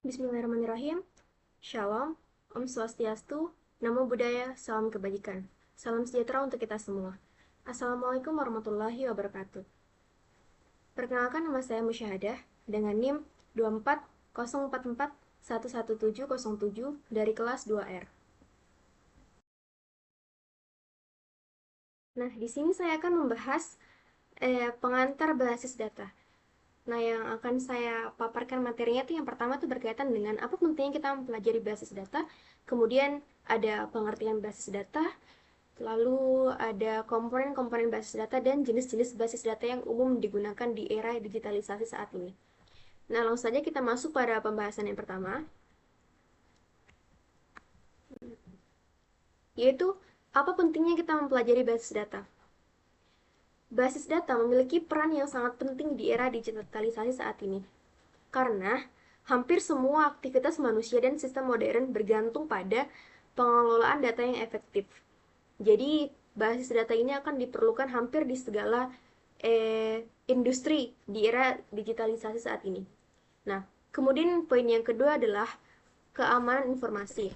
Bismillahirrahmanirrahim. Shalom, Om Swastiastu, Namo Buddhaya, Salam Kebajikan. Salam sejahtera untuk kita semua. Assalamualaikum warahmatullahi wabarakatuh. Perkenalkan, nama saya Musyahadah dengan NIM 24044111707 dari kelas 2R. Nah, di sini saya akan membahas pengantar berbasis data. Nah, yang akan saya paparkan materinya itu yang pertama tuh berkaitan dengan apa pentingnya kita mempelajari basis data, kemudian ada pengertian basis data, lalu ada komponen-komponen basis data dan jenis-jenis basis data yang umum digunakan di era digitalisasi saat ini. Nah, langsung saja kita masuk pada pembahasan yang pertama, yaitu apa pentingnya kita mempelajari basis data. Basis data memiliki peran yang sangat penting di era digitalisasi saat ini. Karena hampir semua aktivitas manusia dan sistem modern bergantung pada pengelolaan data yang efektif. Jadi, basis data ini akan diperlukan hampir di segala industri di era digitalisasi saat ini. Nah, kemudian poin yang kedua adalah keamanan informasi.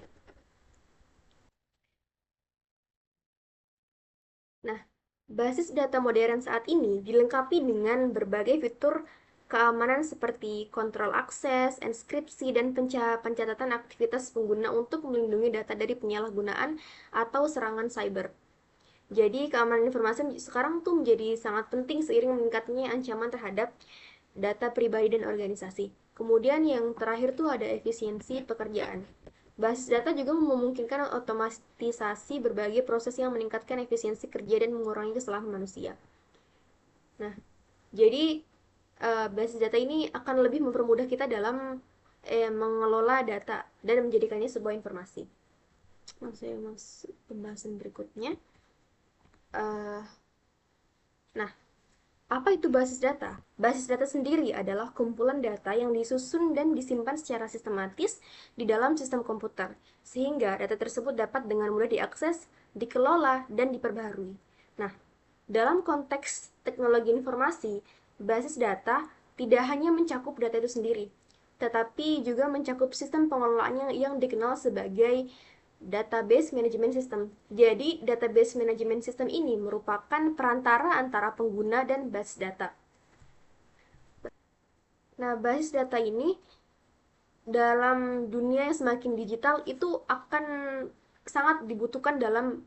Nah, basis data modern saat ini dilengkapi dengan berbagai fitur keamanan seperti kontrol akses, enskripsi, dan pencatatan aktivitas pengguna untuk melindungi data dari penyalahgunaan atau serangan cyber. Jadi, keamanan informasi sekarang tuh menjadi sangat penting seiring meningkatnya ancaman terhadap data pribadi dan organisasi. Kemudian yang terakhir tuh ada efisiensi pekerjaan. Basis data juga memungkinkan otomatisasi berbagai proses yang meningkatkan efisiensi kerja dan mengurangi kesalahan manusia. Nah, jadi basis data ini akan lebih mempermudah kita dalam mengelola data dan menjadikannya sebuah informasi. Saya masuk pembahasan berikutnya. Uh, nah, Apa itu basis data? Basis data sendiri adalah kumpulan data yang disusun dan disimpan secara sistematis di dalam sistem komputer, sehingga data tersebut dapat dengan mudah diakses, dikelola, dan diperbaharui. Nah, dalam konteks teknologi informasi, basis data tidak hanya mencakup data itu sendiri, tetapi juga mencakup sistem pengelolaannya yang dikenal sebagai database management system. Jadi, database management system ini merupakan perantara antara pengguna dan basis data. Nah, basis data ini dalam dunia yang semakin digital itu akan sangat dibutuhkan dalam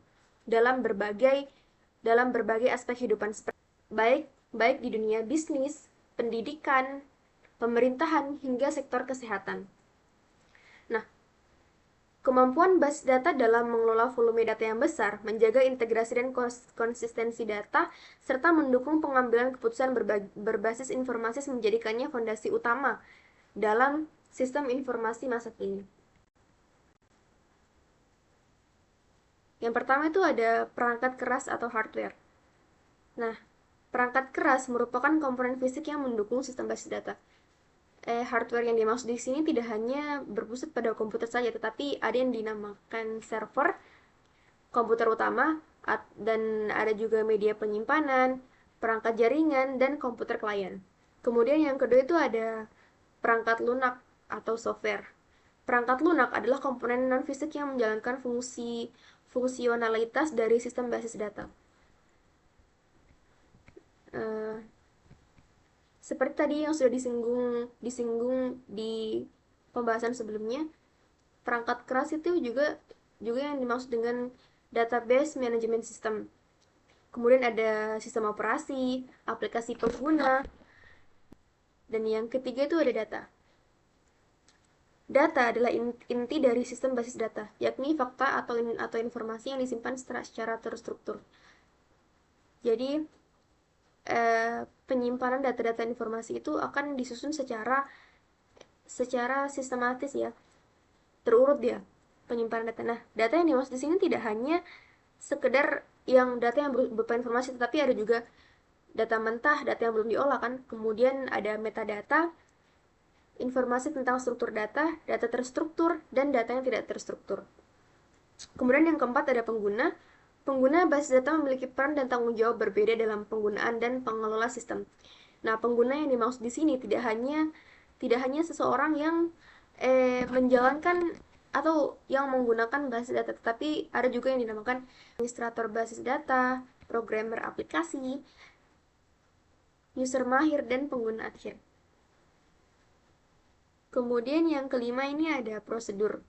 berbagai aspek kehidupan, baik baik di dunia bisnis, pendidikan, pemerintahan hingga sektor kesehatan. Nah, kemampuan basis data dalam mengelola volume data yang besar, menjaga integrasi dan konsistensi data, serta mendukung pengambilan keputusan berbasis informasi menjadikannya fondasi utama dalam sistem informasi masa kini. Yang pertama itu ada perangkat keras atau hardware. Nah, perangkat keras merupakan komponen fisik yang mendukung sistem basis data. Hardware yang dimaksud di sini tidak hanya berpusat pada komputer saja, tetapi ada yang dinamakan server, komputer utama, dan ada juga media penyimpanan, perangkat jaringan, dan komputer klien. Kemudian yang kedua itu ada perangkat lunak atau software. Perangkat lunak adalah komponen non-fisik yang menjalankan fungsionalitas dari sistem basis data. Uh, Seperti tadi yang sudah disinggung di pembahasan sebelumnya, perangkat keras itu juga yang dimaksud dengan database management system. Kemudian ada sistem operasi, aplikasi pengguna, dan yang ketiga itu ada data. Data adalah inti dari sistem basis data, yakni fakta atau informasi yang disimpan secara terstruktur. Jadi, penyimpanan data-data informasi itu akan disusun secara sistematis ya, terurut ya penyimpanan data. Nah, data yang dimaksud di sini tidak hanya sekedar yang data yang berupa informasi, tetapi ada juga data mentah, data yang belum diolah kan. Kemudian ada metadata, informasi tentang struktur data, data terstruktur, dan data yang tidak terstruktur. Kemudian yang keempat ada pengguna. Pengguna basis data memiliki peran dan tanggung jawab berbeda dalam penggunaan dan pengelola sistem. Nah, pengguna yang dimaksud di sini tidak hanya seseorang yang menjalankan atau yang menggunakan basis data, tetapi ada juga yang dinamakan administrator basis data, programmer aplikasi, user mahir, dan pengguna akhir. Kemudian yang kelima ini ada prosedur.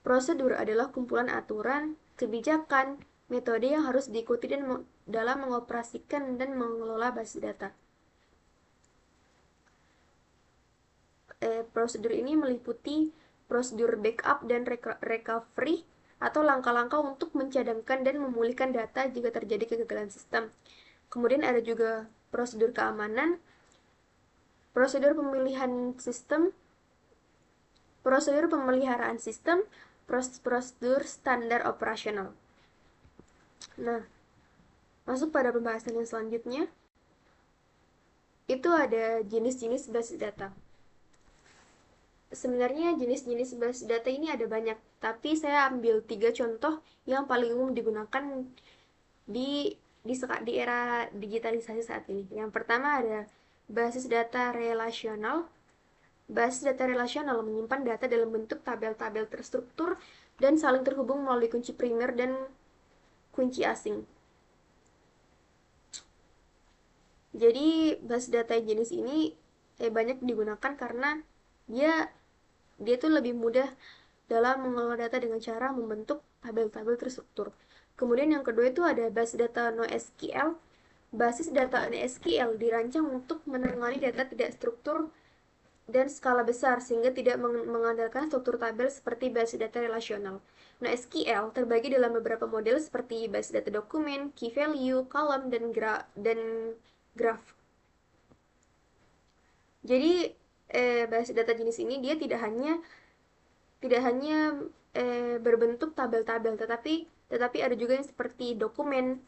Prosedur adalah kumpulan aturan, kebijakan, metode yang harus diikuti dalam mengoperasikan dan mengelola basis data. Prosedur ini meliputi prosedur backup dan recovery atau langkah-langkah untuk mencadangkan dan memulihkan data jika terjadi kegagalan sistem. Kemudian ada juga prosedur keamanan, prosedur pemilihan sistem, prosedur pemeliharaan sistem, prosedur standar operasional. Nah, masuk pada pembahasan yang selanjutnya, itu ada jenis-jenis basis data. Sebenarnya jenis-jenis basis data ini ada banyak, tapi saya ambil 3 contoh yang paling umum digunakan di di era digitalisasi saat ini. Yang pertama ada basis data relasional. Basis data relasional menyimpan data dalam bentuk tabel-tabel terstruktur dan saling terhubung melalui kunci primer dan kunci asing. Jadi basis data jenis ini banyak digunakan karena dia dia tuh lebih mudah dalam mengelola data dengan cara membentuk tabel-tabel terstruktur. Kemudian yang kedua itu ada basis data NoSQL. Basis data NoSQL dirancang untuk menangani data tidak struktur dan skala besar sehingga tidak mengandalkan struktur tabel seperti basis data relasional. NoSQL terbagi dalam beberapa model seperti basis data dokumen, key value, column, dan graph. Jadi basis data jenis ini dia tidak hanya berbentuk tabel-tabel, tetapi ada juga yang seperti dokumen,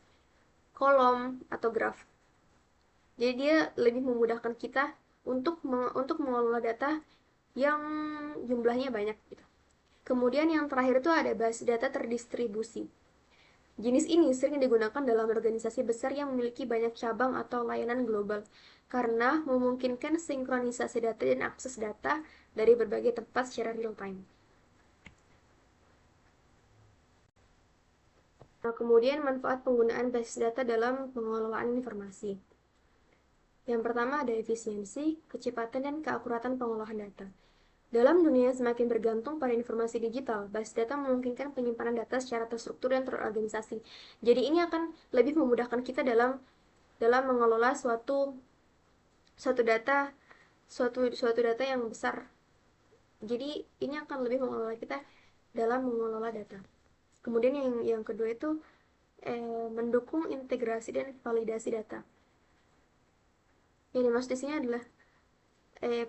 kolom, atau graf. Jadi dia lebih memudahkan kita untuk mengelola data yang jumlahnya banyak gitu. Kemudian yang terakhir itu ada basis data terdistribusi. Jenis ini sering digunakan dalam organisasi besar yang memiliki banyak cabang atau layanan global karena memungkinkan sinkronisasi data dan akses data dari berbagai tempat secara real time. Nah, kemudian manfaat penggunaan basis data dalam pengelolaan informasi. Yang pertama ada efisiensi, kecepatan, dan keakuratan pengolahan data. Dalam dunia yang semakin bergantung pada informasi digital, basis data memungkinkan penyimpanan data secara terstruktur dan terorganisasi. Jadi ini akan lebih memudahkan kita dalam mengelola suatu data suatu data yang besar. Jadi ini akan lebih mengelola kita dalam mengelola data. Kemudian yang kedua itu mendukung integrasi dan validasi data. Yang dimaksud di sini adalah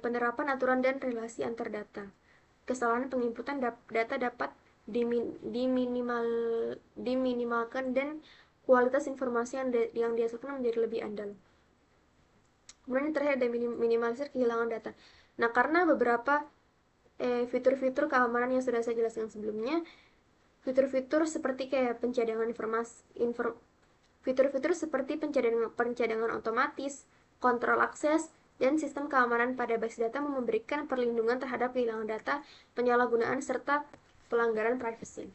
penerapan aturan dan relasi antar data. Kesalahan penginputan data dapat diminimalkan dan kualitas informasi yang dihasilkan menjadi lebih andal. Kemudian yang terakhir ada minimalisir kehilangan data. Nah, karena beberapa fitur-fitur keamanan yang sudah saya jelaskan sebelumnya, fitur-fitur seperti kayak fitur-fitur seperti pencadangan otomatis, kontrol akses, dan sistem keamanan pada basis data memberikan perlindungan terhadap kehilangan data, penyalahgunaan, serta pelanggaran privasi.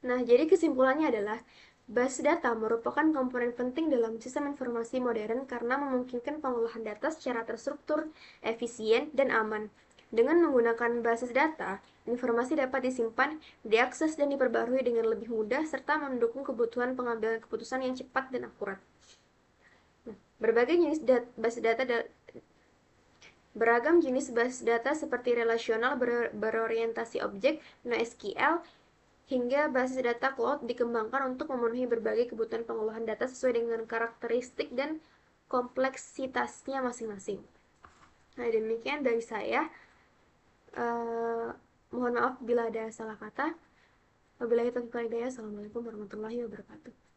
Nah, jadi kesimpulannya adalah basis data merupakan komponen penting dalam sistem informasi modern karena memungkinkan pengolahan data secara terstruktur, efisien, dan aman. Dengan menggunakan basis data, informasi dapat disimpan, diakses, dan diperbarui dengan lebih mudah serta mendukung kebutuhan pengambilan keputusan yang cepat dan akurat. Nah, beragam jenis basis data seperti relasional berorientasi objek, NoSQL, hingga basis data cloud dikembangkan untuk memenuhi berbagai kebutuhan pengolahan data sesuai dengan karakteristik dan kompleksitasnya masing-masing. Nah, demikian dari saya. Mohon maaf bila ada salah kata. Wabillahi taufiq wal hidayah. Assalamualaikum warahmatullahi wabarakatuh.